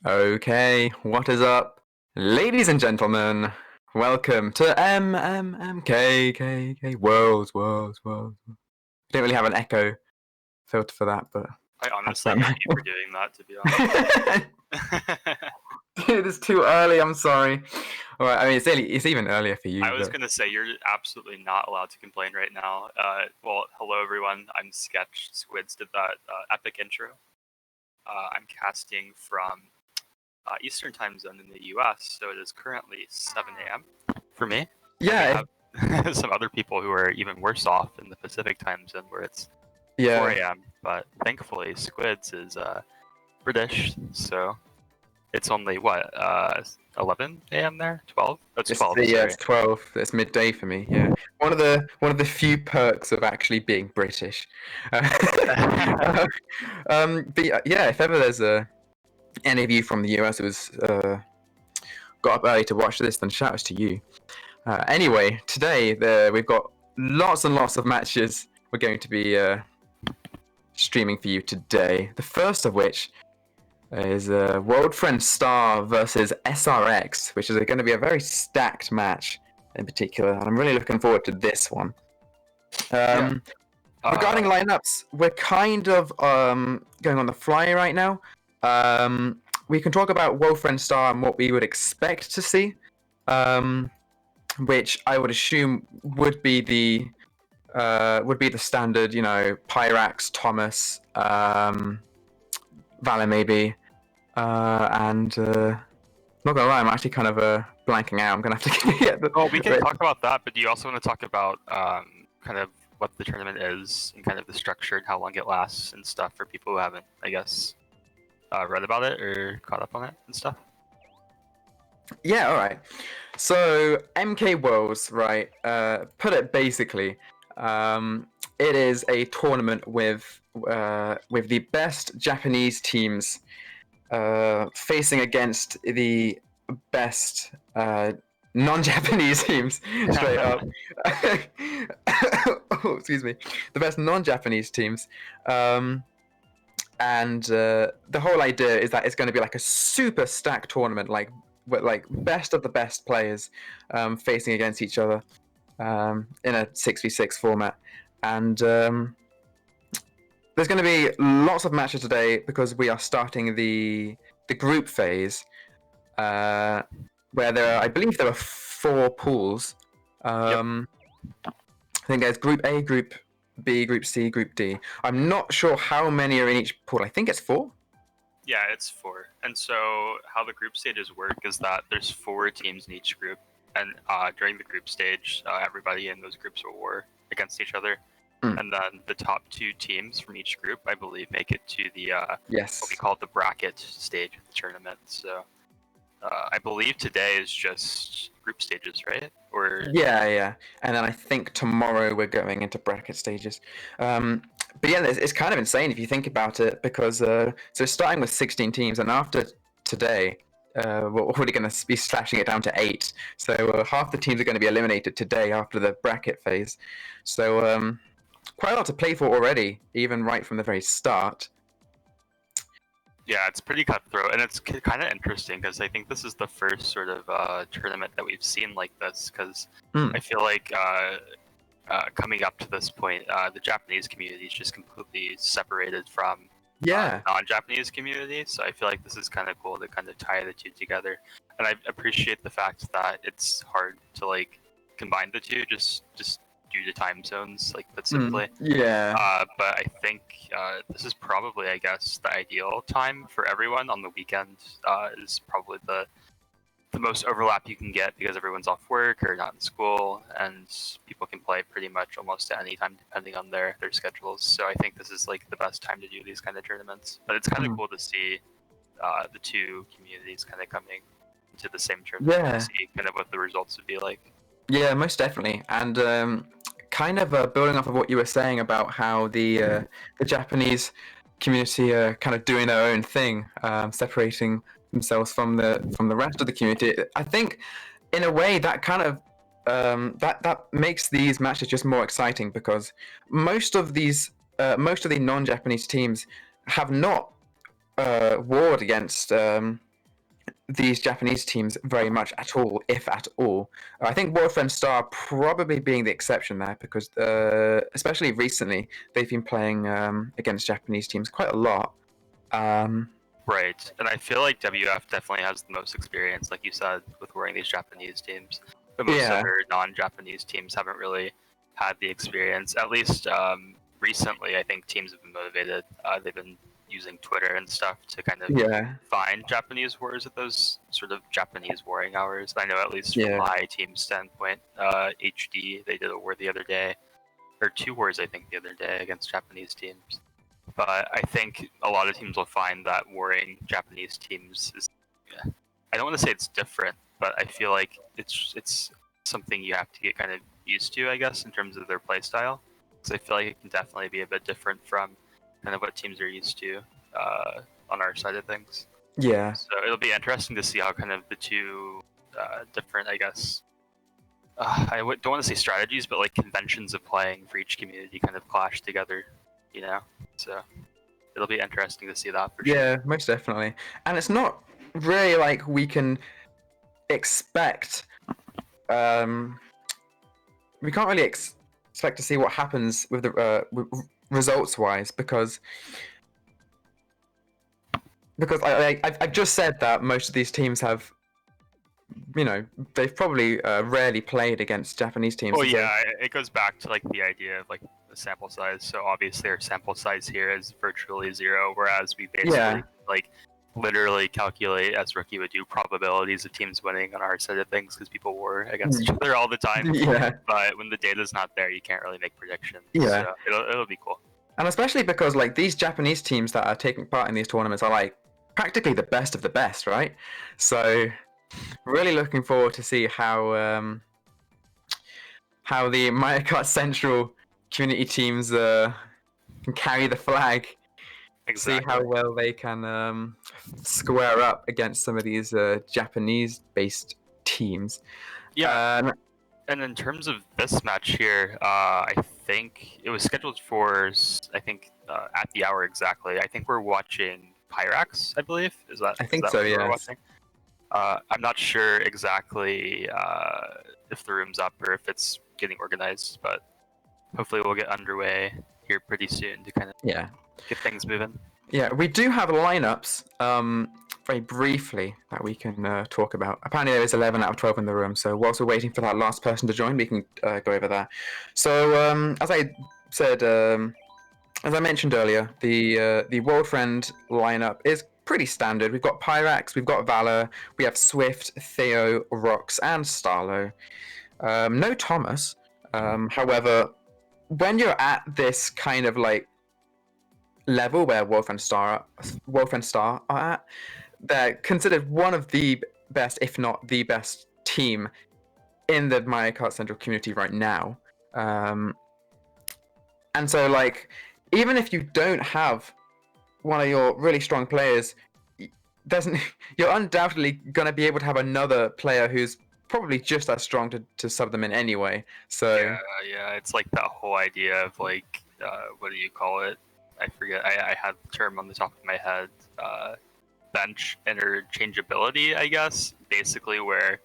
Okay, what is up? Ladies and gentlemen, welcome to K Worlds. I don't really have an echo filter for that, but I that's honestly hate you for doing that, to be honest. Dude, it's too early, I'm sorry. Alright, I mean it's even earlier for you. I was but... gonna say you're absolutely not allowed to complain right now. Well, hello everyone. I'm Sketch. Squidz did that epic intro. I'm casting from Eastern Time Zone in the U.S., so it is currently 7 a.m. for me. Yeah. And we have some other people who are even worse off in the Pacific Time Zone, where it's 4 a.m. But thankfully, Squidz is British, so it's only 11 a.m. there? 12? That's 12. Yeah, it's 12. It's midday for me. Yeah, one of the few perks of actually being British. But yeah, if ever there's any of you from the US who's got up early to watch this, then shout out to you. Anyway, today we've got lots and lots of matches we're going to be streaming for you today. The first of which is World Friend Star versus SrX, which is going to be a very stacked match in particular, and I'm really looking forward to this one. Regarding lineups, we're kind of going on the fly right now. We can talk about World Friend Star and what we would expect to see, which I would assume would be the standard, Pyrax, Thomas, Valor maybe, and not gonna lie, I'm actually kind of blanking out. I'm gonna have to get the. Well, we can talk about that, but do you also want to talk about kind of what the tournament is and kind of the structure and how long it lasts and stuff for people who haven't, I guess, read about it or caught up on it and stuff? Yeah, all right. So MK Worlds, right? Put it basically, it is a tournament with the best Japanese teams facing against the best non-Japanese teams, straight up. Oh, excuse me. The best non-Japanese teams. And the whole idea is that it's going to be like a super stacked tournament, like best of the best players facing against each other in a 6v6 format. And there's going to be lots of matches today because we are starting the group phase, where I believe there are 4 pools. I think there's Group A, Group B, Group C, Group D. I'm not sure how many are in each pool. I think it's 4. Yeah, it's 4. And so how the group stages work is that there's 4 teams in each group, and during the group stage, everybody in those groups will war against each other. And then the top 2 teams from each group, I believe, make it to the what we call the bracket stage of the tournament. So I believe today is just group stages, right? Or yeah. And then I think tomorrow we're going into bracket stages. But yeah, it's kind of insane if you think about it, because so starting with 16 teams, and after today, we're already going to be slashing it down to 8. So half the teams are going to be eliminated today after the bracket phase. So quite a lot to play for already, even right from the very start. Yeah, it's pretty cutthroat, and it's kind of interesting because I think this is the first sort of tournament that we've seen like this, because I feel like coming up to this point, the Japanese community is just completely separated from non-Japanese community, so I feel like this is kind of cool to kind of tie the two together. And I appreciate the fact that it's hard to like combine the two just due to time zones, like put simply. But I think this is probably, I guess, the ideal time for everyone on the weekend. Is probably the most overlap you can get because everyone's off work or not in school, and people can play pretty much almost at any time depending on their schedules. So I think this is like the best time to do these kind of tournaments. But it's kind of cool to see the two communities kind of coming into the same tournament and see kind of what the results would be like. Yeah, most definitely. And kind of building off of what you were saying about how the Japanese community are kind of doing their own thing, separating themselves from the rest of the community. I think, in a way, that kind of that makes these matches just more exciting, because most of the non-Japanese teams have not warred against these Japanese teams very much at all, if at all. I think Warframe Star probably being the exception there because, especially recently, they've been playing against Japanese teams quite a lot. Right, and I feel like WF definitely has the most experience, like you said, with wearing these Japanese teams. But most Yeah. other non-Japanese teams haven't really had the experience. At least recently, I think teams have been motivated. They've been using Twitter and stuff to kind of find Japanese wars at those sort of Japanese warring hours. I know at least from my team's standpoint, HD, they did a war the other day, or 2 wars I think the other day against Japanese teams. But I think a lot of teams will find that warring Japanese teams is, I don't want to say it's different, but I feel like it's something you have to get kind of used to, I guess, in terms of their play style. Because I feel like it can definitely be a bit different from kind of what teams are used to on our side of things. Yeah. So it'll be interesting to see how kind of the two different, I guess, I don't want to say strategies, but like conventions of playing for each community kind of clash together, you know? So it'll be interesting to see that for sure. Yeah, most definitely. And it's not really like we can expect. We can't really expect to see what happens with the results-wise because I've just said that most of these teams have, they've probably rarely played against Japanese teams. Oh yeah, it goes back to like the idea of like the sample size. So obviously our sample size here is virtually 0, whereas we basically like literally calculate, as Rookie would do, probabilities of teams winning on our side of things because people war against each other all the time. But when the data's not there, you can't really make predictions. So it'll be cool. And especially because like these Japanese teams that are taking part in these tournaments are like practically the best of the best, right? So really looking forward to see how the Mario Kart Central community teams can carry the flag. Exactly. See how well they can square up against some of these Japanese-based teams. Yeah. And in terms of this match here, I think it was scheduled for, at the hour exactly. I think we're watching Pyrax, I believe. Is that? I think is that so, what yes. we're watching? I'm not sure exactly if the room's up or if it's getting organized, but hopefully we'll get underway here pretty soon to kind of get things moving. Yeah, we do have lineups very briefly that we can talk about. Apparently there is 11 out of 12 in the room, so whilst we're waiting for that last person to join, we can go over that. So as I said, as I mentioned earlier, the World Friend lineup is pretty standard. We've got Pyrax, we've got Valor, we have Swift, Theo, Rox, and Starlo. No Thomas. However, when you're at this kind of like level where Wolf and Star are at, they're considered one of the best, if not the best team in the Mario Kart Central community right now. And so like, even if you don't have one of your really strong players, you're undoubtedly going to be able to have another player who's probably just as strong to sub them in anyway. So yeah, it's like that whole idea of like, what do you call it? I forget. I had the term on the top of my head. Bench interchangeability, I guess. Basically, where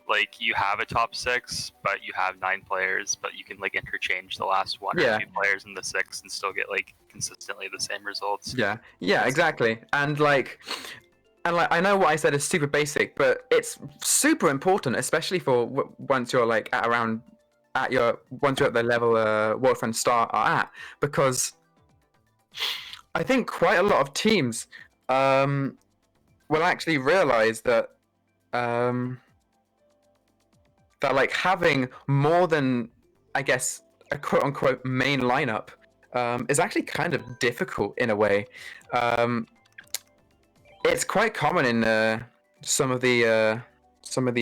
like you have a top 6, but you have 9 players, but you can like interchange the last 1 or 2 players in the 6 and still get like consistently the same results. Yeah, exactly. And like I know what I said is super basic, but it's super important, especially for once you're like once you're at the level World Friend Star are at, because I think quite a lot of teams will actually realize that that like having more than, I guess, a quote unquote main lineup is actually kind of difficult in a way. It's quite common in some of the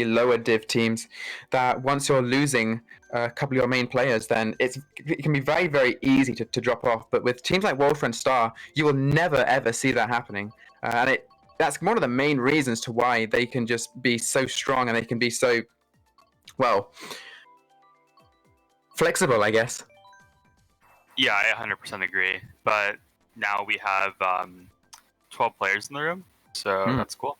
lower div teams that once you're losing a couple of your main players, then it can be very, very easy to drop off. But with teams like Wolf and Star, you will never ever see that happening, and that's one of the main reasons to why they can just be so strong and they can be so flexible, I guess. Yeah, I 100% agree. But now we have 12 players in the room, so that's cool.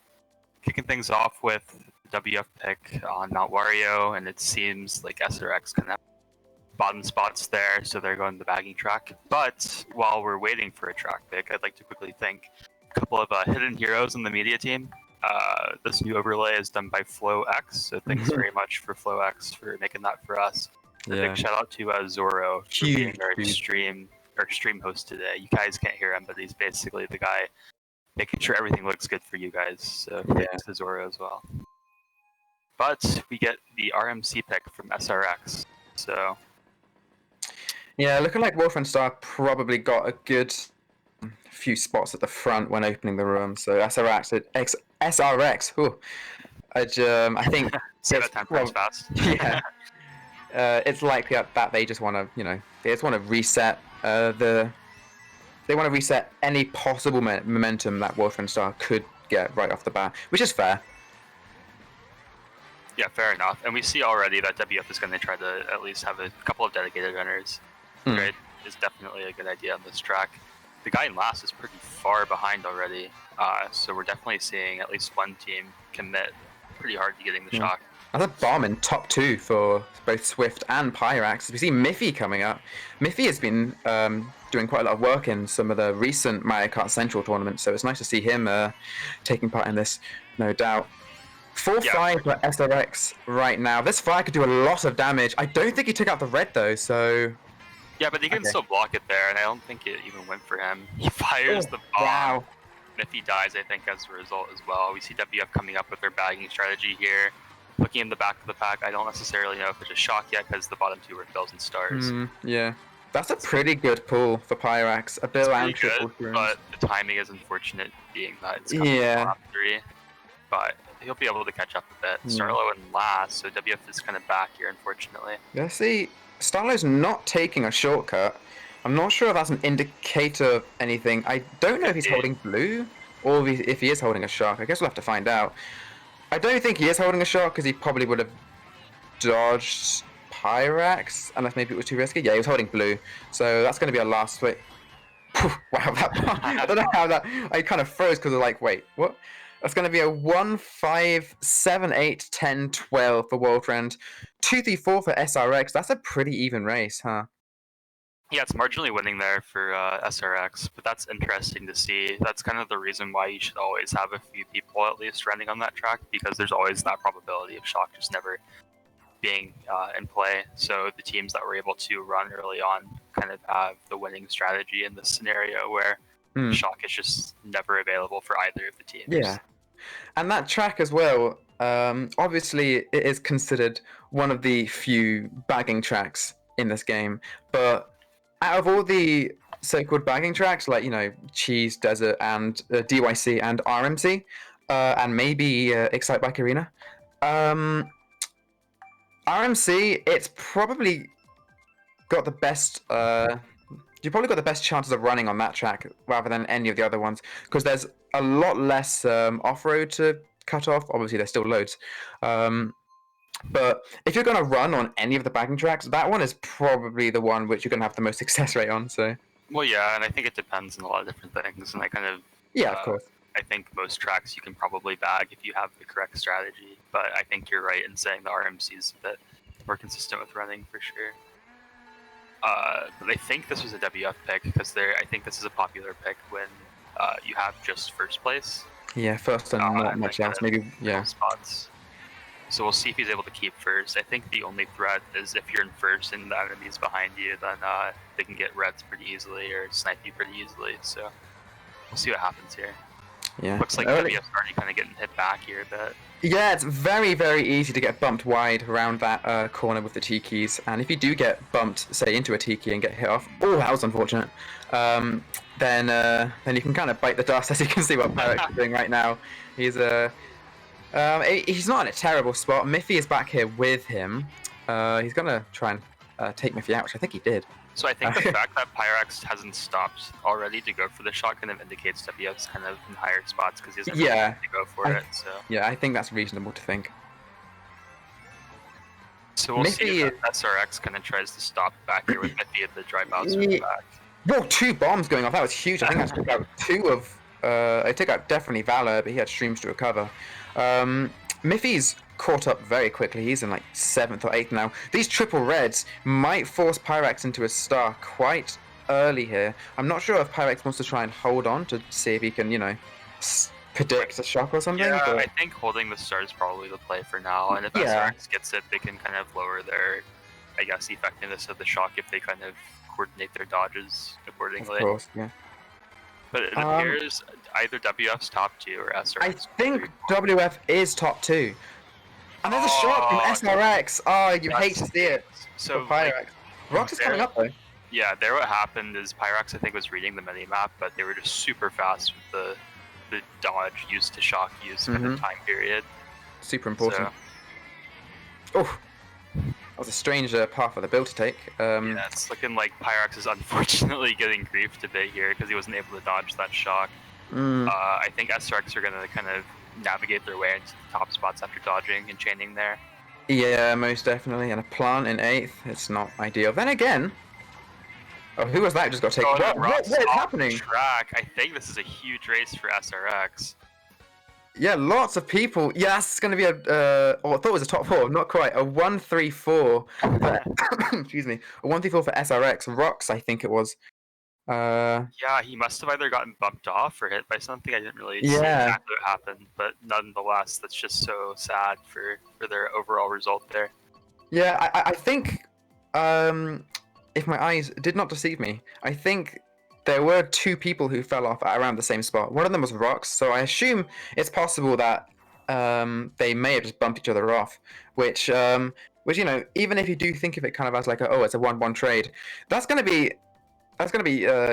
kicking things off with WF pick on Mount Wario, and it seems like SrX can have bottom spots there, so they're going the bagging track. But while we're waiting for a track pick, I'd like to quickly thank a couple of hidden heroes in the media team. This new overlay is done by FlowX, so thanks very much for FlowX for making that for us. A big shout out to Zorro for being our stream host today. You guys can't hear him, but he's basically the guy making sure everything looks good for you guys. So thanks to Zorro as well. But we get the RMC pick from SrX. So yeah, looking like Wolf and Star probably got a good few spots at the front when opening the room. So SrX. Whew. I think say that 10 times fast. Yeah. It's likely that they just want to, they just want to reset they want to reset any possible momentum that Wolf and Star could get right off the bat, which is fair. Yeah, fair enough. And we see already that WF is going to try to at least have a couple of dedicated runners. Right? Is definitely a good idea on this track. The guy in last is pretty far behind already, so we're definitely seeing at least one team commit pretty hard to getting the shock. That's a bomb in top 2 for both Swift and Pyrax. We see Miffy coming up. Miffy has been doing quite a lot of work in some of the recent Mario Kart Central tournaments, so it's nice to see him taking part in this, no doubt. 4-5 for SrX right now. This fire could do a lot of damage. I don't think he took out the red though, so... Yeah, but he can still block it there, and I don't think it even went for him. He fires the bomb. Wow. Miffy dies, I think, as a result as well. We see WF coming up with their bagging strategy here. Looking in the back of the pack, I don't necessarily know if it's a shock yet, because the bottom 2 were fills and stars. Yeah. That's a pretty good pull for Pyrax. A bill and triple good, but the timing is unfortunate, being that it's coming from top 3. But he'll be able to catch up a bit. Starlo in last, so WF is kind of back here, unfortunately. Yeah, see, Starlo's not taking a shortcut. I'm not sure if that's an indicator of anything. I don't know if he's holding blue, or if he is holding a shark. I guess we'll have to find out. I don't think he is holding a shark, because he probably would have dodged Pyrax, unless maybe it was too risky. Yeah, he was holding blue, so that's going to be a last switch. Wow, I don't know how that... I kind of froze, because I was like, wait, what? That's going to be a 1, 5, 7, 8, 10, 12 for World Trend. 2, 3, 4 for SrX. That's a pretty even race, huh? Yeah, it's marginally winning there for SrX, but that's interesting to see. That's kind of the reason why you should always have a few people at least running on that track, because there's always that probability of shock just never being in play. So the teams that were able to run early on kind of have the winning strategy in this scenario where shock is just never available for either of the teams. Yeah. And that track as well, obviously it is considered one of the few bagging tracks in this game, but out of all the so-called bagging tracks, like, Cheese, Desert, and DYC and RMC, and maybe Excite Bike Arena, RMC, it's probably got the best... you probably got the best chances of running on that track rather than any of the other ones, because there's a lot less off-road to cut off. Obviously, there's still loads. But if you're going to run on any of the bagging tracks, that one is probably the one which you're going to have the most success rate on. So. Well, yeah, and I think it depends on a lot of different things. And I kind of... Yeah, of course. I think most tracks you can probably bag if you have the correct strategy. But I think you're right in saying the RMC is a bit more consistent with running, for sure. But I think this was a WF pick, because I think this is a popular pick when you have just first place. Yeah, first and not much else. Maybe, yeah. Spots. So we'll see if he's able to keep first. I think the only threat is if you're in first and the enemy's behind you, then they can get reds pretty easily or snipe you pretty easily. So we'll see what happens here. Yeah. Looks like WF's already kind of getting hit back here a bit. Yeah, it's very, very easy to get bumped wide around that corner with the T-keys. And if you do get bumped, say, into a T-key and get hit off, oh, that was unfortunate, then you can kind of bite the dust, as you can see what Pyrax is doing right now. He's not in a terrible spot. Miffy is back here with him. He's going to try and take Miffy out, which I think he did. So I think the fact that Pyrax hasn't stopped already to go for the shot kind of indicates WF's kind of in higher spots, because he doesn't really need to go for it. So yeah, I think that's reasonable to think. So we'll see if SrX kind of tries to stop back here with Miffy at the dry bounce from the back. Whoa, 2 bombs going off. That was huge. I think that's about 2 of I took out definitely Valor, but he had streams to recover. Miffy's caught up very quickly. He's in like 7th or 8th now. These triple reds might force Pyrax into a star quite early here. I'm not sure if Pyrax wants to try and hold on to see if he can, predict a shock or something. Yeah, but... I think holding the star is probably the play for now. And if SrX gets it, they can kind of lower their, I guess, effectiveness of the shock if they kind of coordinate their dodges accordingly. Of course, yeah. But it appears either WF's top 2 or SrX. I think WF is top 2. And there's a shot from SrX. Oh, you hate to see it. So Pyrax. Rox is coming up though. Yeah, there what happened is Pyrax, I think, was reading the minimap, but they were just super fast with the dodge used to shock use for the time period. Super important. Oh, that was a strange path for the build to take. Yeah, it's looking like Pyrax is unfortunately getting griefed a bit here because he wasn't able to dodge that shock. I think SrX are going to kind of navigate their way into the top spots after dodging and chaining there. Yeah, most definitely. And a plant in 8th, it's not ideal. Then again, who was that just got taken? What is happening? Track. I think this is a huge race for SrX. Yeah, lots of people. Yeah, that's going to be I thought it was a top 4, not quite. A 1-3-4 for, excuse me, a 1-3-4 for SrX. Rox, I think it was. Yeah, he must have either gotten bumped off or hit by something. I didn't really see exactly what happened, but nonetheless, that's just so sad for their overall result there. Yeah, I think, if my eyes did not deceive me, I think there were 2 people who fell off at around the same spot. One of them was Rox, so I assume it's possible that they may have just bumped each other off, which even if you do think of it kind of as like it's a 1-1 trade, that's going to be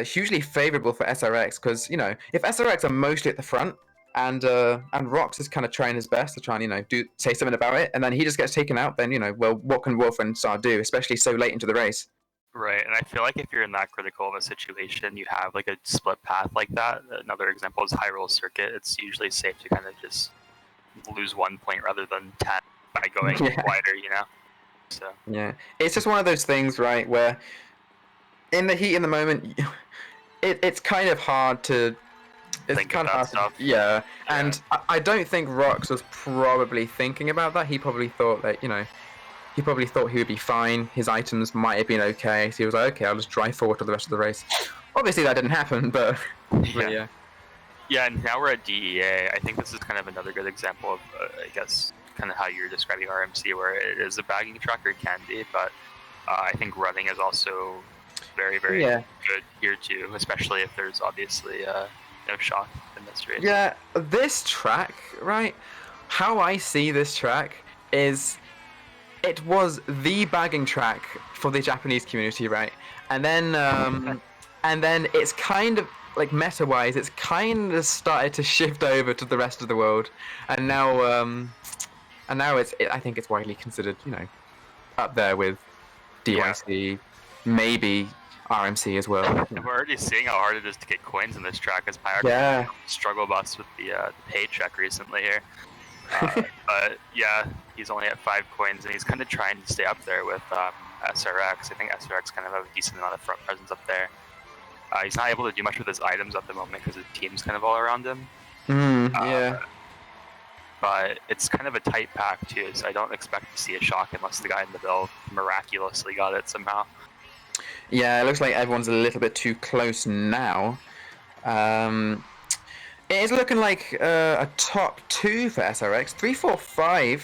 hugely favorable for SrX because if SrX are mostly at the front and Rox is kind of trying his best to try and say something about it, and then he just gets taken out, then well, what can Wolf and Star do, especially so late into the race? Right, and I feel like if you're in that critical of a situation, you have like a split path like that. Another example is Hyrule Circuit. It's usually safe to kind of just lose 1 point rather than 10 by going wider, So yeah, it's just one of those things, right, where in the heat in the moment, it's kind of hard to think about stuff. Yeah, and I don't think Rox was probably thinking about that. He probably thought that he would be fine. His items might have been okay. So he was like, okay, I'll just drive forward to the rest of the race. Obviously, that didn't happen, but yeah. Yeah, and now we're at DEA. I think this is kind of another good example of, I guess, kind of how you're describing RMC, where it is a bagging track, or can be, but I think running is also very, very good here too, especially if there's obviously no shock in this race. Yeah, this track, right? How I see this track is it was the bagging track for the Japanese community, right? And then it's kind of like meta-wise, it's kind of started to shift over to the rest of the world, and now I think it's widely considered, up there with DYC, maybe RMC as well. And we're already seeing how hard it is to get coins in this track, as Pyrax struggle bus with the paycheck recently here. But yeah, he's only at 5 coins, and he's kind of trying to stay up there with SrX. I think SrX kind of have a decent amount of front presence up there. He's not able to do much with his items at the moment because his team's kind of all around him. But it's kind of a tight pack too, so I don't expect to see a shock unless the guy in the middle miraculously got it somehow. Yeah, it looks like everyone's a little bit too close now. It is looking like a top 2 for SrX, 3-4-5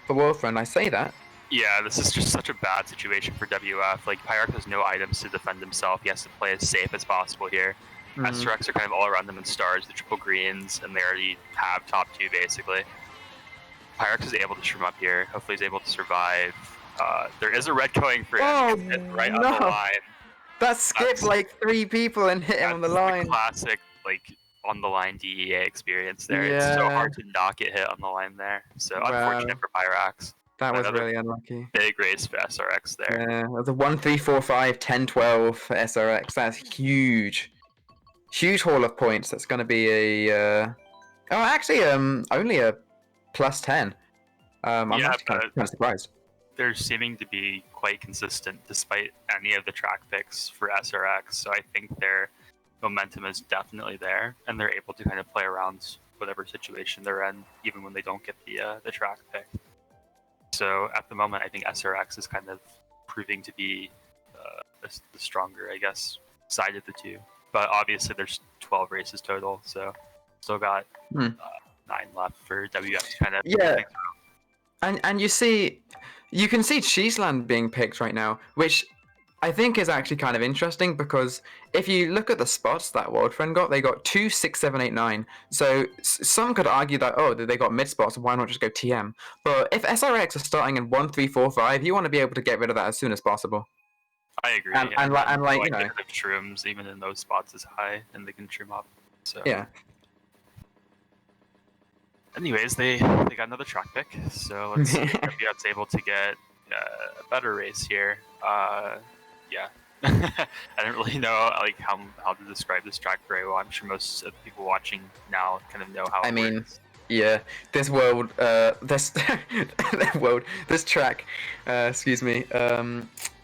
for Wolfrun. I say that. Yeah, this is just such a bad situation for WF. Like, Pyrax has no items to defend himself. He has to play as safe as possible here. SrX are kind of all around them in stars, the triple greens, and they already have top 2 basically. Pyrax is able to shroom up here. Hopefully he's able to survive. There is a red going for him. Oh, right on the line. That skipped like 3 people and hit him on the line. The classic, like, on the line DEA experience there. Yeah. It's so hard to not get hit on the line there. So unfortunate for Pyrax. That was really unlucky. Big race for SrX there. Yeah, it was a 1-3-4-5, 10-12 for SrX. That's huge. Huge haul of points. That's going to be a... only a +10. I'm actually kind of surprised. They're seeming to be quite consistent despite any of the track picks for SrX. So I think they're momentum is definitely there, and they're able to kind of play around whatever situation they're in, even when they don't get the track pick. So at the moment, I think SrX is kind of proving to be the stronger, I guess, side of the two. But obviously, there's 12 races total, so still got 9 left for WF to kind of pick. And you can see Cheeseland being picked right now, which I think is actually kind of interesting, because if you look at the spots that Worldfriend got, they got 2, 6, 7, 8, 9. So some could argue that, oh, they got mid spots, why not just go TM? But if SRX are starting in 1, 3, 4, 5, you want to be able to get rid of that as soon as possible. I agree. And like you know, shrooms even in those spots is high, and they can trim up. So yeah. Anyways, they got another track pick, so let's see if WF's able to get a better race here. Yeah, I don't really know like how to describe this track very well. I'm sure most of the people watching now kind of know how. I mean, works. Yeah, this track, excuse me.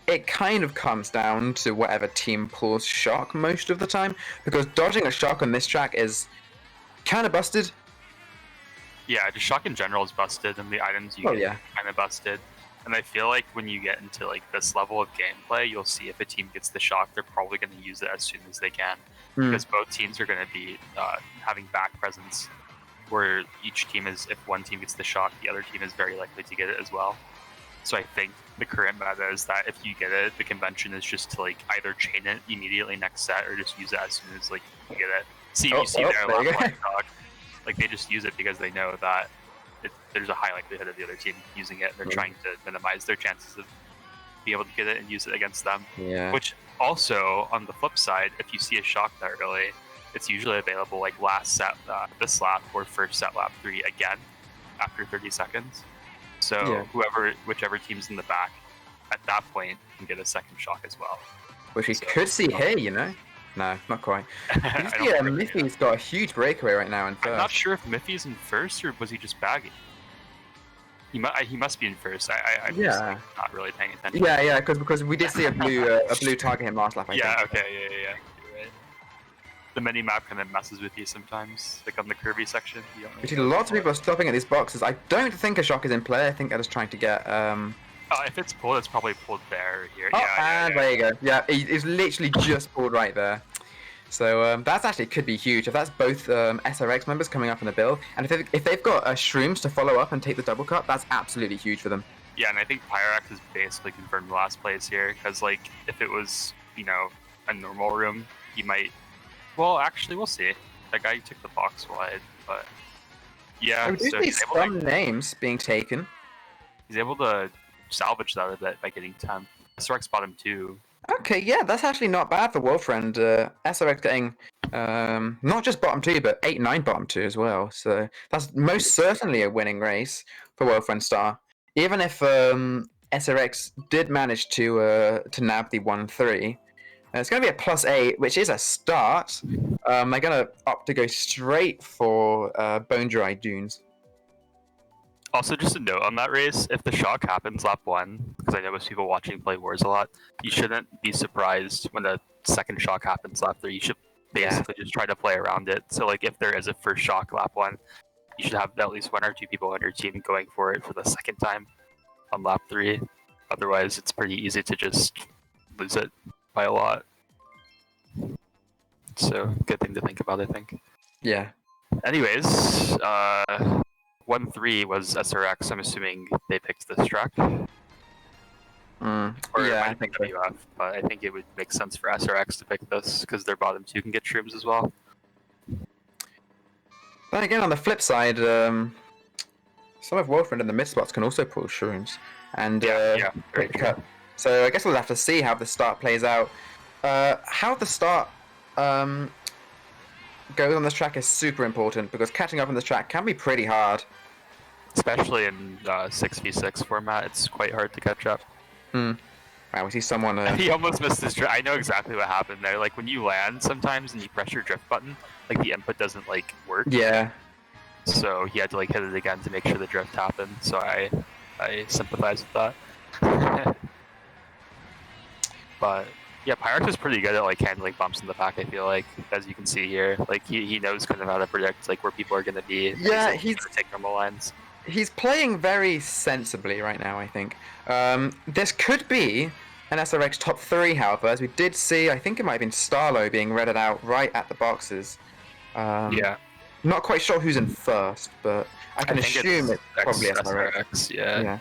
It kind of comes down to whatever team pulls shock most of the time, because dodging a shock on this track is kind of busted. Yeah, just shock in general is busted, and the items you get kind of busted. And I feel like when you get into like this level of gameplay, you'll see if a team gets the shock, they're probably going to use it as soon as they can, because both teams are going to be having back presence, where each team is, if one team gets the shock, the other team is very likely to get it as well. So I think the current meta is that if you get it, the convention is just to like either chain it immediately next set or just use it as soon as like you get it. You see their left line shock. Like they just use it because they know that there's a high likelihood of the other team using it, and they're trying to minimize their chances of being able to get it and use it against them. Yeah. Which also, on the flip side, if you see a shock that early, it's usually available like last set, this lap, or first set lap 3 again after 30 seconds. So whichever team's in the back at that point can get a second shock as well. Which we could see here, you know. No, not quite. Miffy's got a huge breakaway right now in first. I'm not sure if Miffy's in first or was he just bagging. He must be in first. I'm just like, not really paying attention. Yeah, because we did see a blue target him last lap. I think. Okay, yeah. You're right. The mini map kind of messes with you sometimes, like on the curvy section. We see lots of people are stopping at these boxes. I don't think a shock is in play. I think they're just trying to get. If it's pulled, it's probably pulled there or here. There you go. Yeah, it's literally just pulled right there. So that's actually could be huge if that's both SRX members coming up in the build, and if they've got shrooms to follow up and take the double cut, that's absolutely huge for them. Yeah, and I think Pyrax is basically confirmed last place here, because like if it was a normal room, he might. Well, actually, we'll see. That guy took the box wide, but yeah. We do see some names being taken. He's able to salvage that a bit by getting 10th. SrX bottom 2. Okay, yeah, that's actually not bad for Worldfriend. SrX getting not just bottom 2, but 8, 9 bottom 2 as well. So that's most certainly a winning race for Worldfriend Star. Even if SrX did manage to nab the 1-3, it's going to be a +8, which is a start. They're going to opt to go straight for Bone Dry Dunes. Also, just a note on that race, if the shock happens lap 1, because I know most people watching play Wars a lot, you shouldn't be surprised when the second shock happens lap 3. You should basically just try to play around it. So, like, if there is a first shock lap 1, you should have at least 1 or 2 people on your team going for it for the second time on lap 3. Otherwise, it's pretty easy to just lose it by a lot. So, good thing to think about, I think. Yeah. Anyways, 1-3 was SrX. I'm assuming they picked this track. I think WF, but I think it would make sense for SrX to pick this because their bottom 2 can get shrooms as well. Then again, on the flip side, some of Worldfriend in the mid spots can also pull shrooms and very cut. So I guess we'll have to see how the start plays out. How the start goes on this track is super important, because catching up on this track can be pretty hard. Especially in 6v6 format, it's quite hard to catch up. Wow, we see someone... He almost missed his drift. I know exactly what happened there. Like, when you land sometimes and you press your drift button, like, the input doesn't, like, work. Yeah. So he had to, like, hit it again to make sure the drift happened. So I sympathize with that. But Yeah, Pyrax is pretty good at like handling bumps in the back. I feel like, as you can see here, like he knows kind of how to predict like where people are going to be. Yeah, he's going to take normal lines. He's playing very sensibly right now, I think. This could be an SRX top 3, however, as we did see, I think it might have been Starlo being redded out right at the boxes. Yeah. Not quite sure who's in first, but I can assume it's probably SRX. Yeah.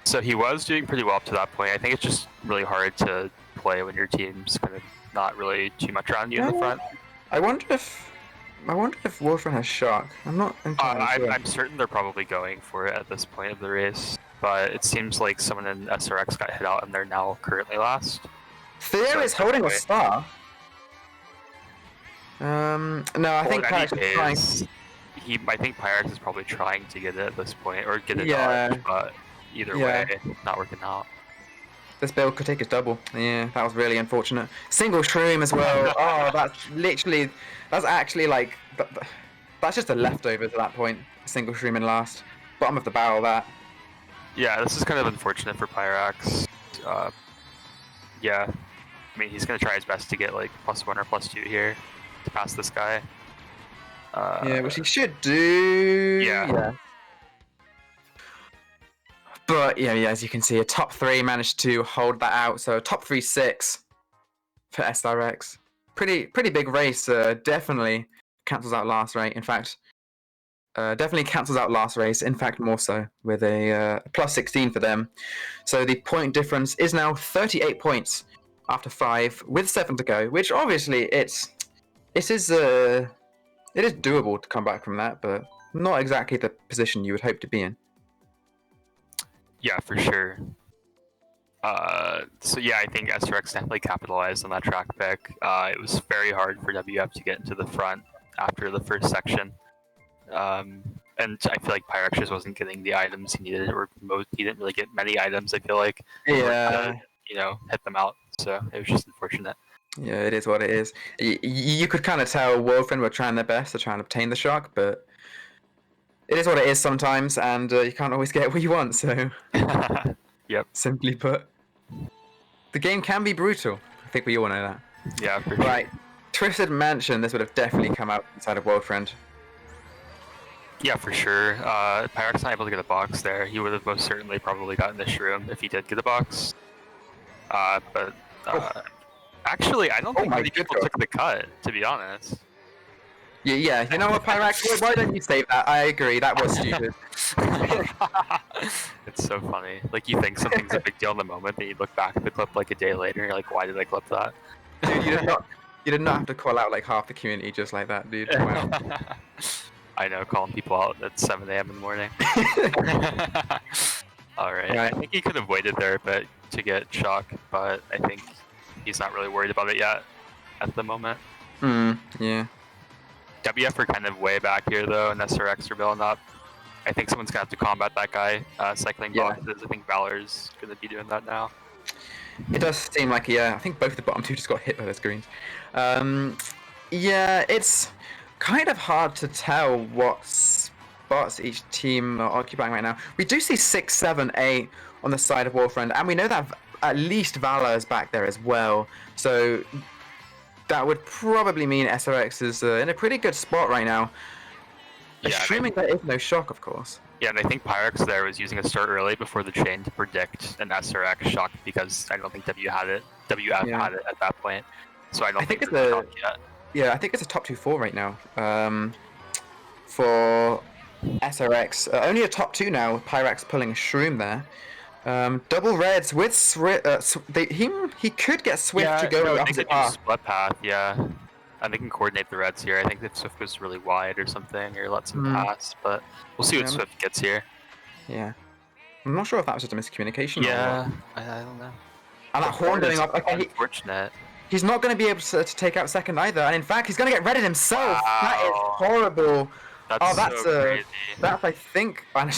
So he was doing pretty well up to that point. I think it's just really hard to play when your team's kind of not really too much around you in the front. I wonder if Wolfram has shock. I'm not entirely sure. I'm certain they're probably going for it at this point of the race, but it seems like someone in SRX got hit out and they're now currently last. Theo is holding a star. No, I think Pyrax is trying. I think Pyrax is probably trying to get it at this point, or get it dodge, but either way, not working out. This build could take his double. Yeah, that was really unfortunate. Single shroom as well. Oh, that's actually like, that's just a leftover to that point. Single shroom in last. Bottom of the barrel, that. Yeah, this is kind of unfortunate for Pyrax. Yeah, I mean, he's going to try his best to get like +1 or +2 here to pass this guy. Yeah, which he should do. Yeah. But yeah, as you can see, a top 3 managed to hold that out. So top 3-6 for SrX. Pretty big race. Definitely cancels out last race. In fact, definitely cancels out last race. In fact, more so with a +16 for them. So the point difference is now 38 points after 5 with 7 to go. Which obviously it is doable to come back from that, but not exactly the position you would hope to be in. Yeah, for sure. So yeah, I think SrX definitely capitalized on that track pick. It was very hard for WF to get into the front after the first section. And I feel like Pyrax just wasn't getting the items he needed, or he didn't really get many items, I feel like. Yeah. Hit them out. So it was just unfortunate. Yeah, it is what it is. You could kind of tell Wolfram were trying their best to try and obtain the shock, but it is what it is sometimes, and you can't always get what you want, so... Yep. Simply put. The game can be brutal. I think we all know that. Yeah, for sure. Right. Twisted Mansion, this would have definitely come out inside of Worldfriend. Yeah, for sure. Pyrax not able to get a box there. He would have most certainly probably gotten this room if he did get a box. Actually, I don't think many people took the cut, to be honest. Yeah, you know what, Pyrax? Why don't you save that? I agree, that was stupid. It's so funny. Like, you think something's a big deal in the moment, then you look back at the clip like a day later, and you're like, why did I clip that? Dude, you did not have to call out like half the community just like that, dude. Wow. I know, calling people out at 7 a.m. in the morning. Alright, I think he could have waited there a bit to get shock, but I think he's not really worried about it yet at the moment. Yeah. WF are kind of way back here though, and SrX are building up. I think someone's gonna have to combat that guy cycling boxes. I think Valor's gonna be doing that now. It does seem like, I think both the bottom two just got hit by those greens. Yeah, it's kind of hard to tell what spots each team are occupying right now. We do see 6, 7, 8 on the side of Warfriend, and we know that at least Valor is back there as well. So that would probably mean SrX is in a pretty good spot right now. Yeah, assuming there is no shock, of course. Yeah, and I think Pyrax there was using a start early before the chain to predict an SrX shock, because I don't think WF had it at that point. So I don't think it's a shock yet. Yeah, I think it's a top 2-4 right now for SrX. Only a top 2 now, with Pyrax pulling a shroom there. Double reds with he could get Swift to go the opposite path. Split path, yeah. And they can coordinate the reds here. I think if Swift goes really wide or something, or lets him pass, but we'll see what Swift gets here. Yeah. I'm not sure if that was just a miscommunication. Yeah, I don't know. And that horn going up. Okay, unfortunate. He's not going to be able to take out second either, and in fact, he's going to get redded himself. Wow. That is horrible. That's crazy. That's, I think, and a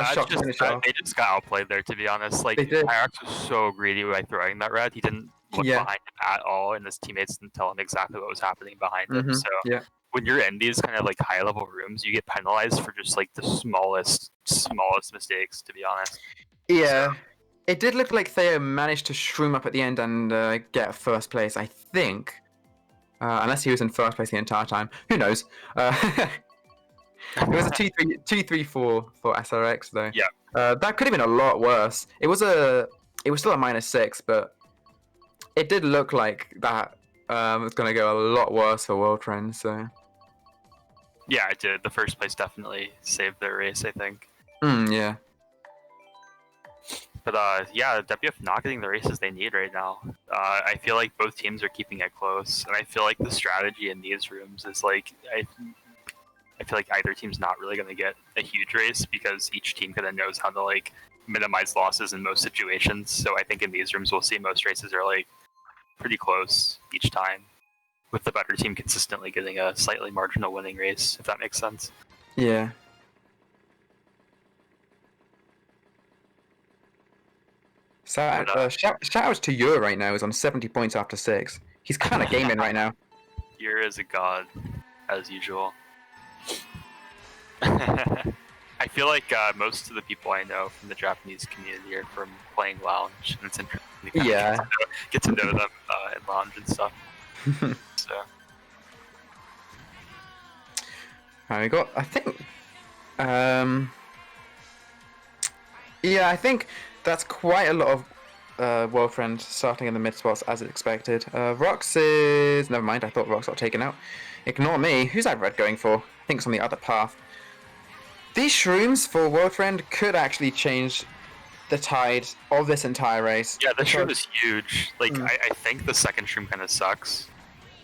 shock finish off. They just got outplayed there, to be honest. Like, Pyrax was so greedy by throwing that red. He didn't look behind him at all, and his teammates didn't tell him exactly what was happening behind him. So when you're in these kind of like high-level rooms, you get penalized for just like the smallest mistakes, to be honest. Yeah. It did look like Theo managed to shroom up at the end and get first place, I think. Unless he was in first place the entire time. Who knows? It was a 2-3-4 for SRX though. Yeah. That could have been a lot worse. It was still a -6, but it did look like that was going to go a lot worse for World Trend. So Yeah, it did. The first place definitely saved their race, I think. Yeah. But yeah, WF not getting the races they need right now. I feel like both teams are keeping it close, and I feel like the strategy in these rooms is like I feel like either team's not really going to get a huge race because each team kind of knows how to like minimize losses in most situations. So I think in these rooms we'll see most races are like pretty close each time, with the better team consistently getting a slightly marginal winning race, if that makes sense. Yeah. So shout outs to Yor right now. He's on 70 points after 6. He's kind of gaming right now. Yor is a god, as usual. I feel like most of the people I know from the Japanese community are from playing Lounge, and it's interesting to kind of get to know them in Lounge and stuff. So. We got, I think, yeah, I think that's quite a lot of World Friend starting in the mid spots as expected. Rox is, never mind, I thought Rox got taken out. Ignore me. Who's that red going for? I think it's on the other path. These shrooms for World Friend could actually change the tide of this entire race. Yeah, the shroom is huge. Like, I think the second shroom kind of sucks,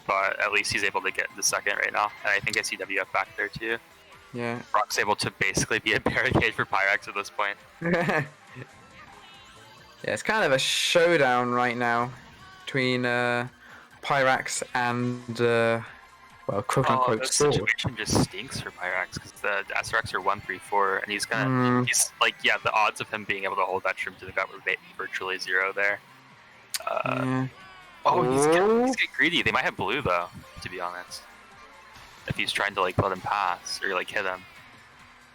but at least he's able to get the second right now. And I think I see WF back there too. Yeah. Rock's able to basically be a barricade for Pyrax at this point. Yeah, it's kind of a showdown right now between Pyrax and well, quote-unquote this Sword. situation just stinks for Pyrax because the SrX are 1-3-4, and he's gonna, he's like, yeah, the odds of him being able to hold that shroom to the gut were virtually zero there. Oh, he's getting greedy. They might have blue though, to be honest. If he's trying to like let him pass or like hit him.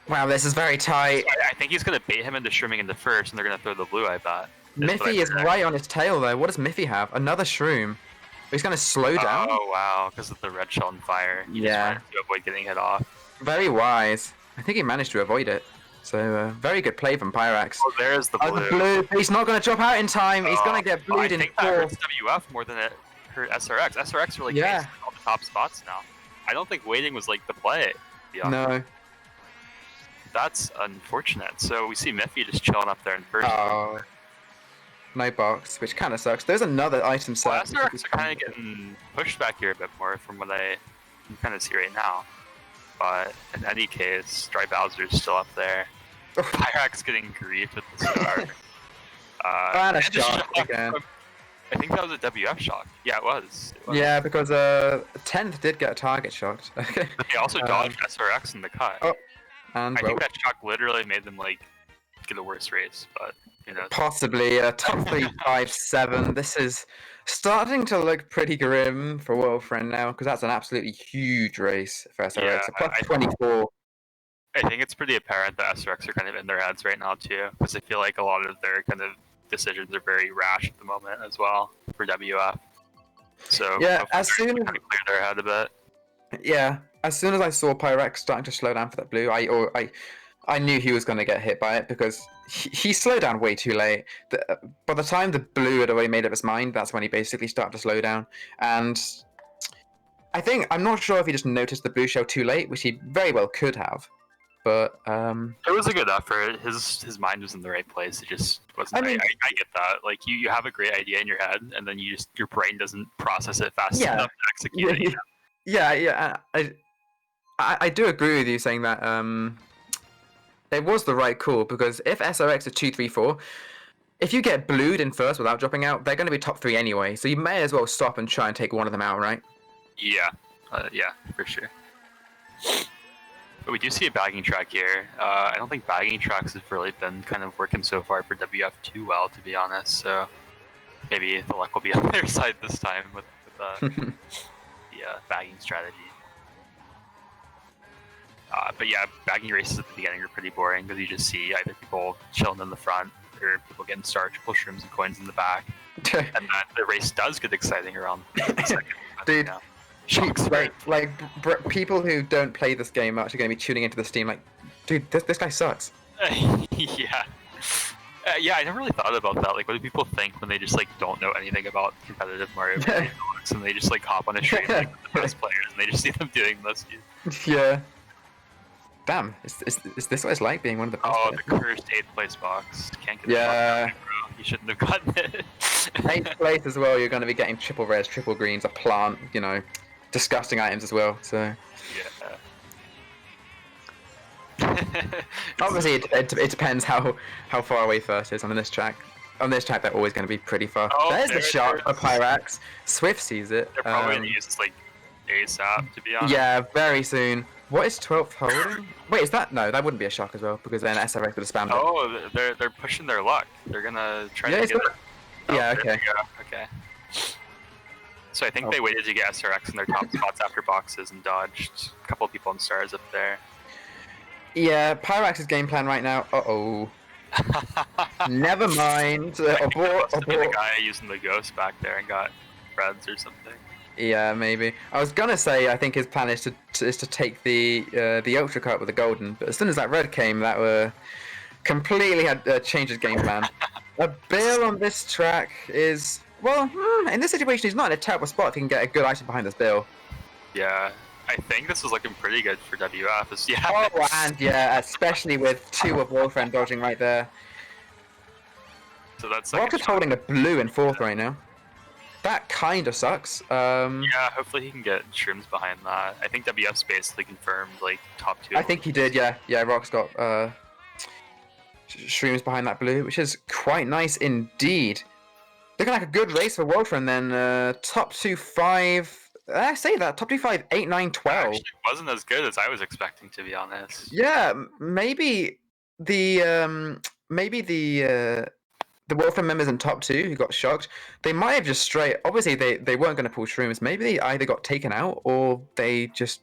Wow, this is very tight. I think he's gonna bait him into shrooming into first, and they're gonna throw the blue. I bet. Miffy is right on his tail though. What does Miffy have? Another shroom. He's gonna slow down. Oh wow, because of the red shell and fire. He just wanted to avoid getting hit off. Very wise. I think he managed to avoid it. So very good play from Pyrax. Oh, there's the blue. He's not gonna drop out in time. He's gonna get blued in 4. I think that hurts WF more than it hurt SrX. SrX really takes all the top spots now. I don't think waiting was like the play. No. That's unfortunate. So we see Miffy just chilling up there in first. Oh. No box, which kind of sucks. There's another item set. Well, SrX are kind of getting pushed back here a bit more from what I can kind of see right now. But in any case, Dry Bowser's still up there. Pyrax getting griefed with the star. And a shock again. I think that was a WF shock. Yeah, it was. Yeah, because 10th did get a target shocked. Okay. But they also dodged SrX in the cut. Oh, and I think that shock literally made them like get a worse race, but you know. Possibly top 3, 5, 7. This is starting to look pretty grim for World Friend now because that's an absolutely huge race for SrX. Yeah, Plus 24. I think it's pretty apparent that SrX are kind of in their heads right now too, because I feel like a lot of their kind of decisions are very rash at the moment as well for WF. So yeah, as soon as kind of clear their head a bit. Yeah, as soon as I saw Pyrax starting to slow down for that blue, I knew he was going to get hit by it because he slowed down way too late. By the time the blue had already made up his mind, that's when he basically started to slow down. And I'm not sure if he just noticed the blue shell too late, which he very well could have. But it was a good effort. His mind was in the right place. It just wasn't. I get that. Like you have a great idea in your head, and then your brain doesn't process it fast enough to execute it. Yeah. I do agree with you saying that. It was the right call because if SrX is 2-3-4, if you get blued in first without dropping out, they're going to be top 3 anyway. So you may as well stop and try and take one of them out, right? Yeah, yeah, for sure. But we do see a bagging track here. I don't think bagging tracks have really been kind of working so far for WF too well, to be honest. So maybe the luck will be on their side this time with the bagging strategy. But yeah, bagging races at the beginning are pretty boring because you just see either people chilling in the front after people getting star triple shrooms and coins in the back, and that the race does get exciting around the second. Dude, now. Shocks, people who don't play this game are actually going to be tuning into this team like, dude, this guy sucks. Yeah. Yeah, I never really thought about that. Like, what do people think when they just like don't know anything about competitive Mario Kart and they just like hop on a stream like the best players and they just see them doing this? Yeah. Damn, is this what it's like being one of the best Oh, players? the cursed 8th place box. Can't get Yeah. it, bro. You shouldn't have gotten it. 8th place as well, you're going to be getting triple reds, triple greens, a plant, you know, disgusting items as well, so... Yeah. Obviously, it depends how far away first is on this track. On this track, they're always going to be pretty far. Oh, There's the shot there of Pyrax. Swift sees it. They're probably going to use this, like, ASAP, to be honest. Yeah, very soon. What is 12th holding? Wait, is that... No, that wouldn't be a shock as well, because then SrX would have spammed it. Oh, they're pushing their luck. They're going to try to get it. Yeah, there okay. we go. Okay. So I think they waited to get SrX in their top spots after boxes and dodged a couple people in stars up there. Yeah, Pyrax's game plan right now. Uh-oh. Never mind. Abort. The guy using the ghost back there and got reds or something. Yeah, maybe. I was gonna say I think his plan is to take the ultra cart with the golden, but as soon as that red came, that completely had changed his game plan. A bill on this track is well, in this situation, he's not in a terrible spot if he can get a good item behind this bill. Yeah. I think this is looking pretty good for WF. Yeah. Oh, and yeah, especially with 2 of Wolfriend dodging right there. So that's like Rocket's holding a blue in 4th right now. That kind of sucks. Yeah, hopefully he can get shrooms behind that. I think WF's basically confirmed like top 2. I think he did, yeah. Yeah, Rock's got shrooms behind that blue, which is quite nice indeed. Looking like a good race for Wolfriend then. Top 2, 5... I say that top 2, 5, 8, 9, 12. Actually wasn't as good as I was expecting, to be honest. Yeah, maybe the Wolfram members in top 2 who got shocked, they might have just straight. Obviously, they weren't going to pull shrooms. Maybe they either got taken out or they just,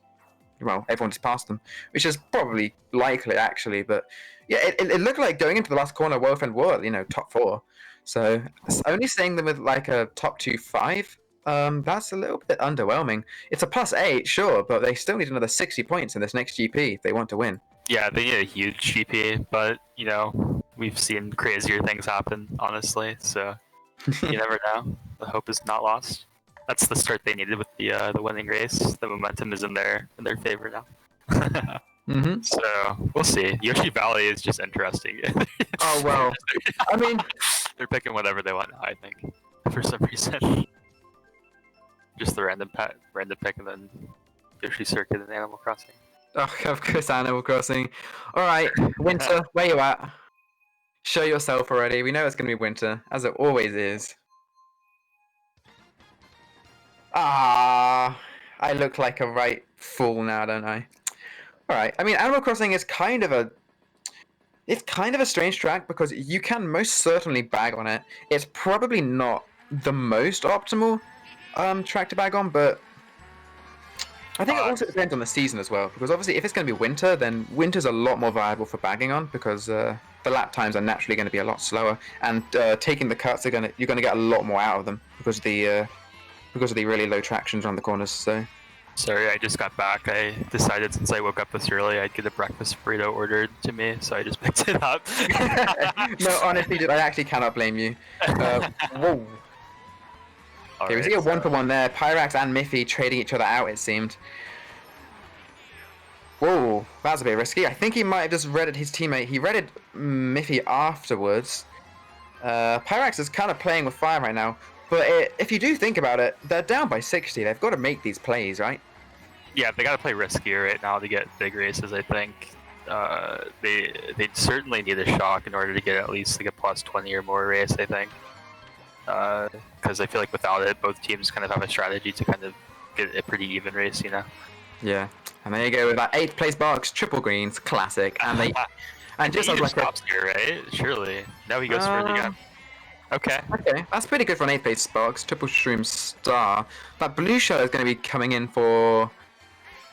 well, everyone just passed them, which is probably likely actually. But yeah, it looked like going into the last corner, Wolfram were, you know, top 4. So only seeing them with like a top 2, 5. That's a little bit underwhelming. It's a +8, sure, but they still need another 60 points in this next GP if they want to win. Yeah, they need a huge GP, but you know, we've seen crazier things happen, honestly. So you never know. The hope is not lost. That's the start they needed with the winning race. The momentum is in their favor now. So we'll see. Yoshi Valley is just interesting. Oh well, I mean, they're picking whatever they want now, I think, for some reason. Just the random pick, and then Yoshi Circuit and Animal Crossing. Oh, of course, Animal Crossing. All right, Winter, where you at? Show yourself already. We know it's going to be Winter, as it always is. Ah, I look like a right fool now, don't I? All right. I mean, Animal Crossing is kind of a strange track because you can most certainly bag on it. It's probably not the most optimal track to bag on, but I think it also depends on the season as well, because obviously if it's going to be winter, then winter's a lot more viable for bagging on because the lap times are naturally going to be a lot slower, and taking the cuts you're going to get a lot more out of them because of the really low tractions around the corners. So sorry, I just got back. I decided since I woke up this early, I'd get a breakfast burrito ordered to me, so I just picked it up. No, honestly, dude, I actually cannot blame you. Whoa. Okay, we see a 1-for-1 there. Pyrax and Miffy trading each other out, it seemed. Whoa, that was a bit risky. I think he might have just redded his teammate. He redded Miffy afterwards. Pyrax is kind of playing with fire right now. But if you do think about it, they're down by 60. They've got to make these plays, right? Yeah, they got to play riskier right now to get big races, I think. They certainly need a shock in order to get at least like a +20 or more race, I think. Because I feel like without it, both teams kind of have a strategy to kind of get a pretty even race, you know? Yeah, and there you go with that 8th place box, triple greens, classic, and they and just as like stops here, right? Surely. Now he goes for it again. Okay, that's pretty good for an 8th place box, triple shroom star. That blue shirt is going to be coming in for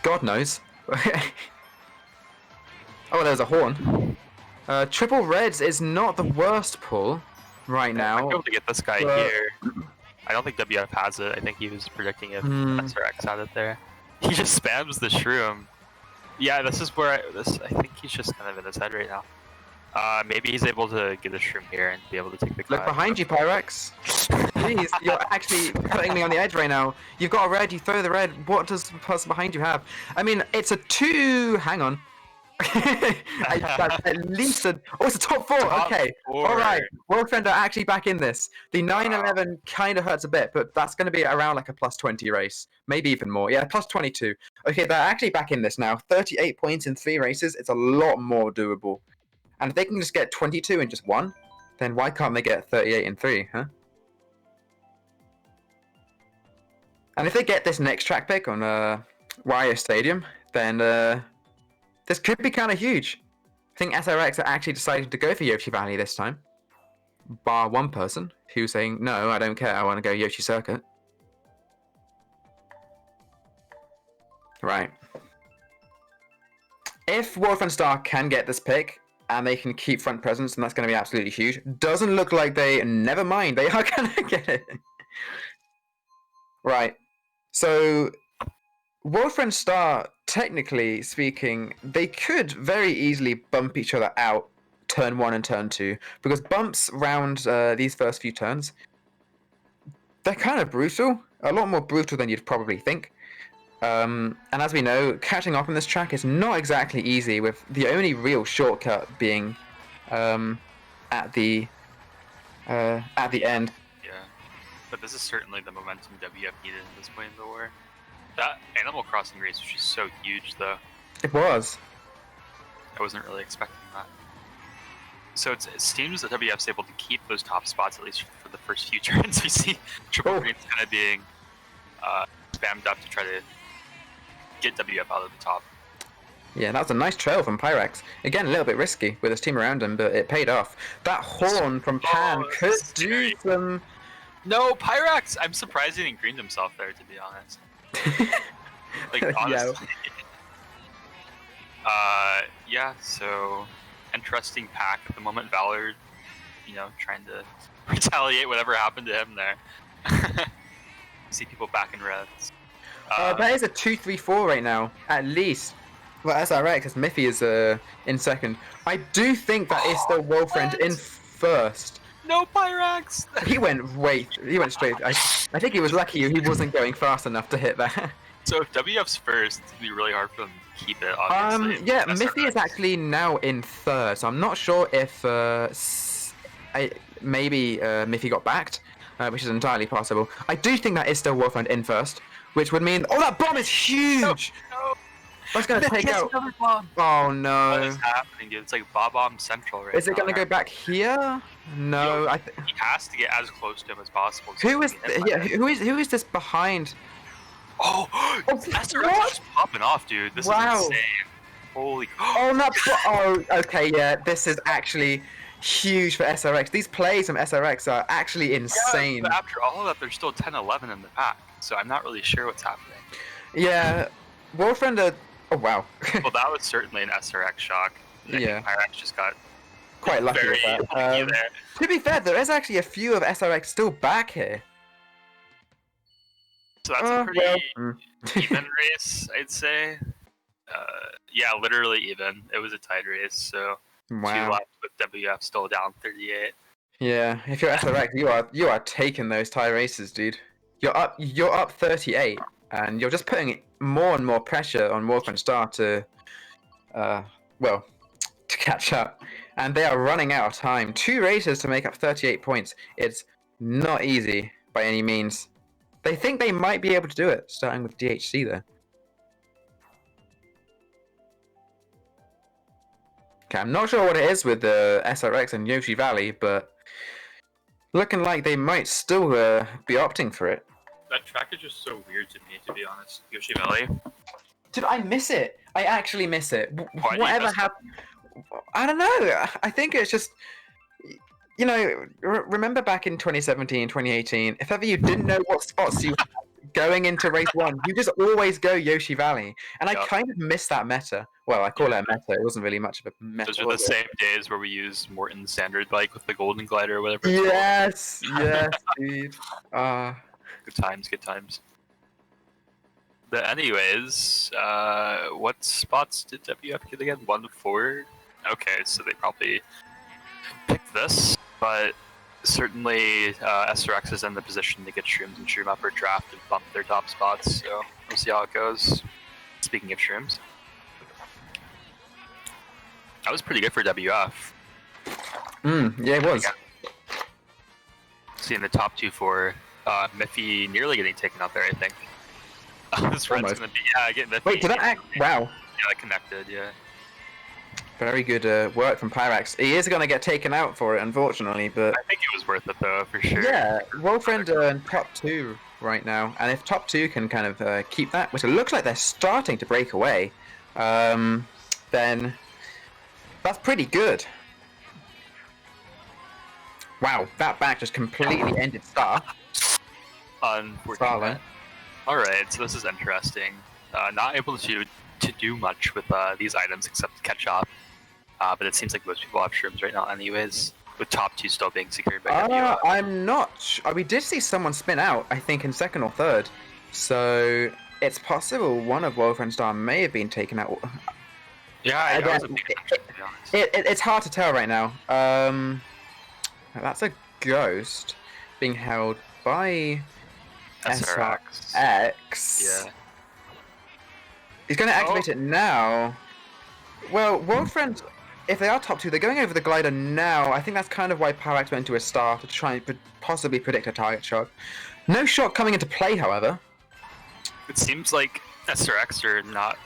God knows. Oh, there's a horn. Triple Reds is not the worst pull right I might be now. able to get this guy but- here. I don't think WF has it. I think he was predicting if Hmm. SrX had it there. He just spams the shroom. Yeah, this is where I think he's just kind of in his head right now. Maybe he's able to get a shroom here and be able to take the Look cut. behind you, Pyrax. Jeez, you're actually putting me on the edge right now. You've got a red, you throw the red. What does the person behind you have? I mean, it's a 2. Hang on. That's at least a. Oh, it's a top 4. Top Okay. 4. All right. World Friend are actually back in this. The 9-11 kind of hurts a bit, but that's going to be around like a +20 race. Maybe even more. Yeah, +22. Okay, they're actually back in this now. 38 points in 3 races. It's a lot more doable. And if they can just get 22 in just 1, then why can't they get 38 in 3, huh? And if they get this next track pick on Wario Stadium, then this could be kind of huge. I think SrX are actually deciding to go for Yoshi Valley this time. Bar one person who's saying, no, I don't care, I want to go Yoshi Circuit. Right. If Wolfram Star can get this pick, and they can keep front presence, and that's going to be absolutely huge. Doesn't look like they... Never mind, they are going to get it. Right. So, Wolfram Star, technically speaking, they could very easily bump each other out turn 1 and turn 2, because bumps round these first few turns, they're kind of brutal. A lot more brutal than you'd probably think. And as we know, catching up on this track is not exactly easy, with the only real shortcut being at the end. Yeah, but this is certainly the momentum WF needed at this point in the war. That Animal Crossing race was just so huge, though. It was. I wasn't really expecting that. So it seems that WF's able to keep those top spots, at least for the first few turns. We see Triple Green's kind of being spammed up to try to get WF out of the top. Yeah, that was a nice trail from Pyrax. Again, a little bit risky with his team around him, but it paid off. That horn from Pan could do some... No, Pyrax! I'm surprised he didn't green himself there, to be honest. Like, honestly. Yeah, so... Interesting pack at the moment. Valor, trying to retaliate whatever happened to him there. See people back in reds. That is a 2-3-4 right now, at least. Well, SrX, as Miffy is in second. I do think that is still Wolfriend in first. No, Pyrax! He went straight. I think he was lucky he wasn't going fast enough to hit that. So if WF's first, it's going to be really hard for them to keep it, obviously. Yeah, Miffy is actually now in third, so I'm not sure if maybe Miffy got backed, which is entirely possible. I do think that is still Wolfriend in first, which would mean... Oh, that bomb is huge! No. That's going to take out... Bomb. Oh, no. What is happening, dude? It's like Bob-Bomb Central right now. Is it going to go back here? No, He has to get as close to him as possible. Who is this behind? Oh, SrX is popping off, dude. This is insane. Holy. Oh, no. Oh, okay, yeah. This is actually huge for SrX. These plays from SrX are actually insane. Yeah, but after all of that, there's still 10-11 in the pack, so I'm not really sure what's happening. Yeah, Wolfriend. Oh wow. Well, that was certainly an SrX shock. Yeah. Pyrax just got quite lucky with very that. lucky there. To be fair, there is actually a few of SrX still back here. So that's a pretty even race, I'd say. Yeah, literally even. It was a tied race, so 2 left with WF still down 38. Yeah, if you're SrX, you are taking those tie races, dude. You're up 38, and you're just putting more and more pressure on Wolfram Star to catch up. And they are running out of time. 2 races to make up 38 points. It's not easy by any means. They think they might be able to do it, starting with DHC there. Okay, I'm not sure what it is with the SrX and Yoshi Valley, but looking like they might still be opting for it. That track is just so weird to me, to be honest. Yoshi Valley. Dude, I miss it. I actually miss it. Why Whatever happened, I don't know. I think it's just, remember back in 2017, 2018, if ever you didn't know what spots you were going into race 1. You just always go Yoshi Valley. And I Yep. kind of miss that meta. Well, I call it a meta. It wasn't really much of a meta. Those are the same days where we use Morton's standard bike with the golden glider or whatever. Yes, yes, dude. Good times, good times. But anyways, what spots did WF get again? 1 to 4? Okay, so they probably picked this, but certainly SrX is in the position to get Shrooms and Shroom Upper draft and bump their top spots, so we'll see how it goes. Speaking of Shrooms. That was pretty good for WF. Yeah, it was. Seeing the top 2 for Miffy nearly getting taken out there, I think. This friend's gonna be getting Miffy. Wait, did that act? Wow. Yeah, connected. Yeah. Very good work from Pyrax. He is going to get taken out for it, unfortunately, but I think it was worth it though, for sure. yeah, Wolfriend are in top 2 right now, and if top 2 can kind of keep that, which it looks like they're starting to break away, then that's pretty good. Wow, that back just completely ended Star. Unfortunate. Alright, so this is interesting. Not able to do much with these items except catch up. But it seems like most people have Shrooms right now anyways, with top 2 still being secured by WF. I'm not we did see someone spin out, I think in 2nd or 3rd. So it's possible one of Wolfriend Star may have been taken out. Yeah, that was a big assumption, to be honest. It's hard to tell right now. That's a ghost being held by SrX. Yeah. He's going to activate it now. Well, Worldfriend, if they are top 2, they're going over the glider now. I think that's kind of why Pyrax went to a star to try and possibly predict a target shot. No shot coming into play, however. It seems like SrX are not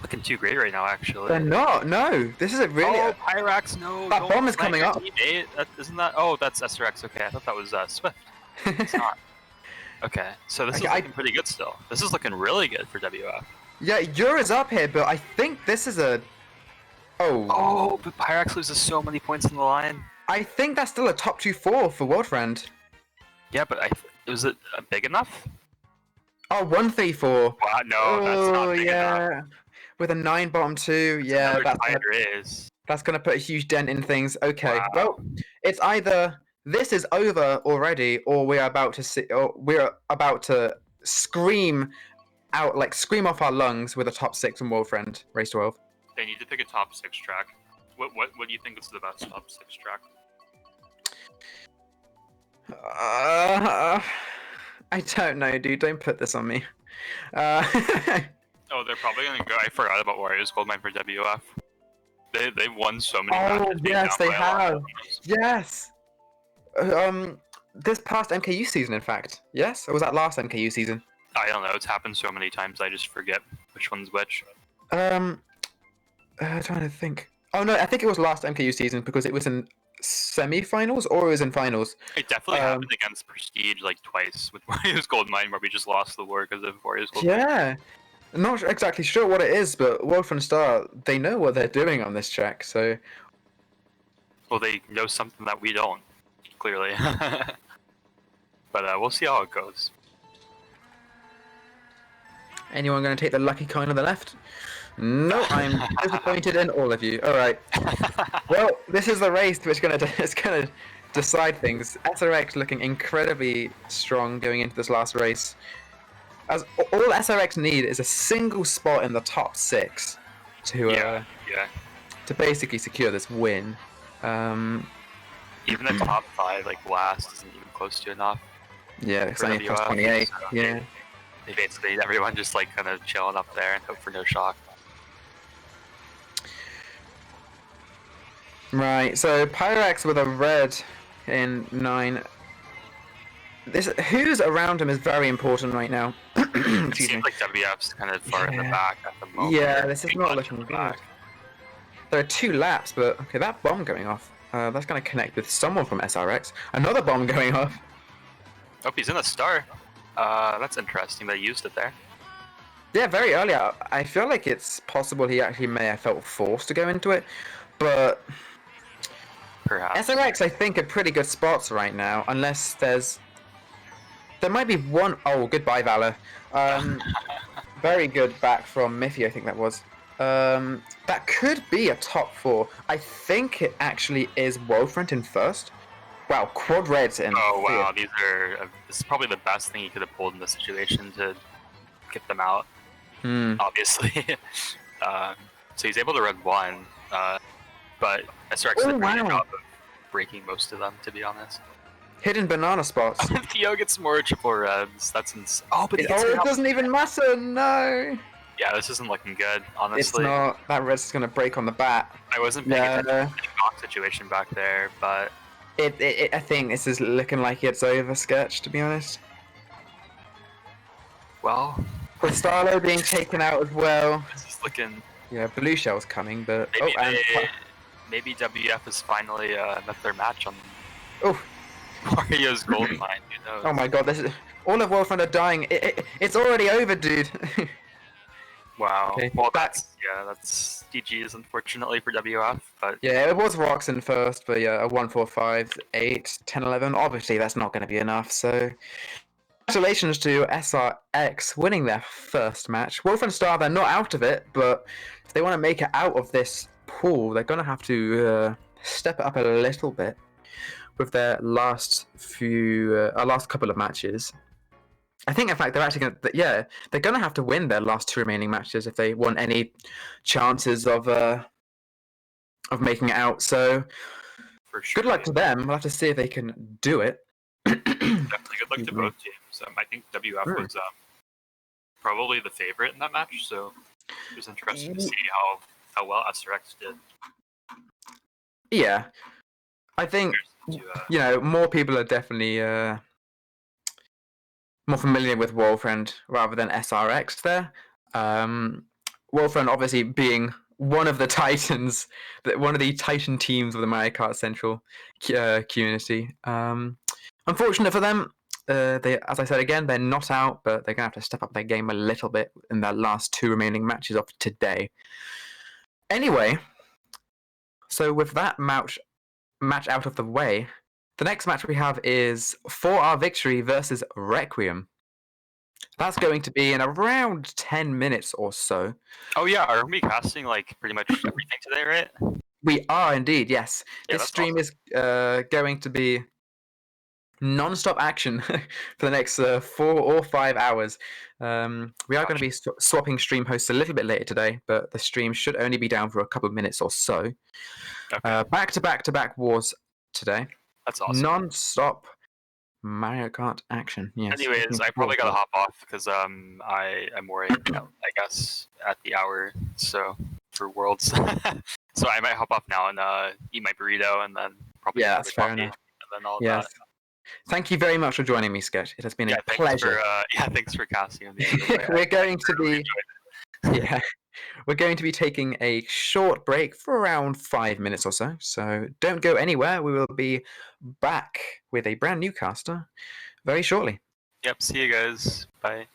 looking too great right now, actually. They're not, no. This is a really... Oh, Pyrax, no. That bomb is coming up. Isn't that... Oh, that's SrX. Okay, I thought that was Swift. It's not. Okay, so this is looking pretty good still. This is looking really good for WF. Yeah, Yura's up here, but I think this is a... Oh, but Pyrax loses so many points in the line. I think that's still a top 2-4 for Worldfriend. Yeah, but was it big enough? Oh, 1-3-4. Wow, no, that's not big enough. With a 9 bottom 2, yeah, that's gonna put a huge dent in things. Okay, wow. Well, it's either this is over already, or we're about to scream out, like scream off our lungs with a top 6 from Worldfriend race 12. They need to pick a top 6 track. What do you think is the best top 6 track? I don't know, dude. Don't put this on me. Oh, they're probably gonna go. I forgot about Wario's Goldmine for WF. They've won so many matches. Oh yes, they have. Yes. This past MKU season, in fact. Yes, or was that last MKU season? I don't know. It's happened so many times. I just forget which one's which. Trying to think. Oh no, I think it was last MKU season because it was in semi-finals or it was in finals. It definitely happened against Prestige like twice with Wario's Goldmine, where we just lost the war because of Wario's Goldmine. Yeah. I'm not exactly sure what it is, but Wolfriend Star, they know what they're doing on this track, so... Well, they know something that we don't, clearly. But we'll see how it goes. Anyone going to take the lucky coin on the left? No, I'm disappointed in all of you. Alright. Well, this is the race which is gonna decide things. SrX looking incredibly strong going into this last race. As all SrX need is a single spot in the top 6 to basically secure this win. Even the top 5, like last, isn't even close to enough. Yeah, it's only plus 28. So yeah. They basically everyone just like kind of chilling up there and hope for no shock. Right, so Pyrax with a red in 9. Who's around him is very important right now. It seems like WF's kind of far in the back at the moment. Yeah, this is not looking good. There are 2 laps, but okay, that bomb going off. That's going to connect with someone from SrX. Another bomb going off. Oh, he's in a star. That's interesting. They used it there. Yeah, very early. I feel like it's possible he actually may have felt forced to go into it, but perhaps SrX I think are pretty good spots right now, unless there's There might be one. Oh, goodbye, Valor. Very good back from Miffy, I think that was. That could be a top 4. I think it actually is Wolfront in first. Wow, Quad Reds in Oh wow, fifth. this is probably the best thing you could have pulled in this situation to get them out. Hmm. Obviously, so he's able to run 1, but SrX did a pretty good job of breaking most of them. To be honest, Hidden banana spots. Theo gets more triple revs. That's insane. Oh, but It doesn't even matter. No. Yeah, this isn't looking good. Honestly, It's not. That red's gonna break on the bat. I wasn't paying attention to the knock situation back there, but I think this is looking like it's over, Sketch, to be honest. Well, with Starlo being taken out as well. This is looking. Yeah, Blue Shell's coming, but maybe WF has finally met their match on oh Wario's gold mine. Who knows? Oh my god, this is all of Wolfront are dying. It's already over, dude. Wow. Okay. Well, that's GG's unfortunately for WF, but yeah, it was Roxon first, but yeah, a 1, 4, 5, 8, 10, 11. Obviously, that's not going to be enough. So, congratulations to SrX winning their first match. Wolfront Star, they're not out of it, but if they want to make it out of this pool, they're going to have to step it up a little bit with their last couple of matches. I think, in fact, they're actually going to, they're going to have to win their last 2 remaining matches if they want any chances of making it out. So, for sure, good luck to them. We'll have to see if they can do it. Definitely good luck to both teams. I think WF was probably the favorite in that match, so it was interesting to see how well SrX did. Yeah, I think more people are definitely more familiar with Wolfront rather than SrX there. Wolfront obviously being one of the titans, one of the titan teams of the Mario Kart Central community. Unfortunate for them, they, as I said again, they're not out, but they're going to have to step up their game a little bit in their last 2 remaining matches of today. Anyway, so with that match out of the way, the next match we have is 4R Victory versus Requiem. That's going to be in around 10 minutes or so. Oh yeah, are we casting like pretty much everything today, right? We are indeed, yes. Yeah, this stream is going to be non-stop action for the next 4 or 5 hours. We are going to be swapping stream hosts a little bit later today, but the stream should only be down for a couple of minutes or so. Okay. Back-to-back wose today. That's awesome. Non-stop Mario Kart action. Yes. Anyways, I probably gotta hop off because I'm worried, I guess, at the hour. So for Worlds, so I might hop off now and eat my burrito and then probably that's fair enough. And then all that. Thank you very much for joining me, Sketch. It has been a pleasure. Thanks for casting. We're going to be we're going to be taking a short break for around 5 minutes or so. So don't go anywhere. We will be back with a brand new caster very shortly. Yep. See you guys. Bye.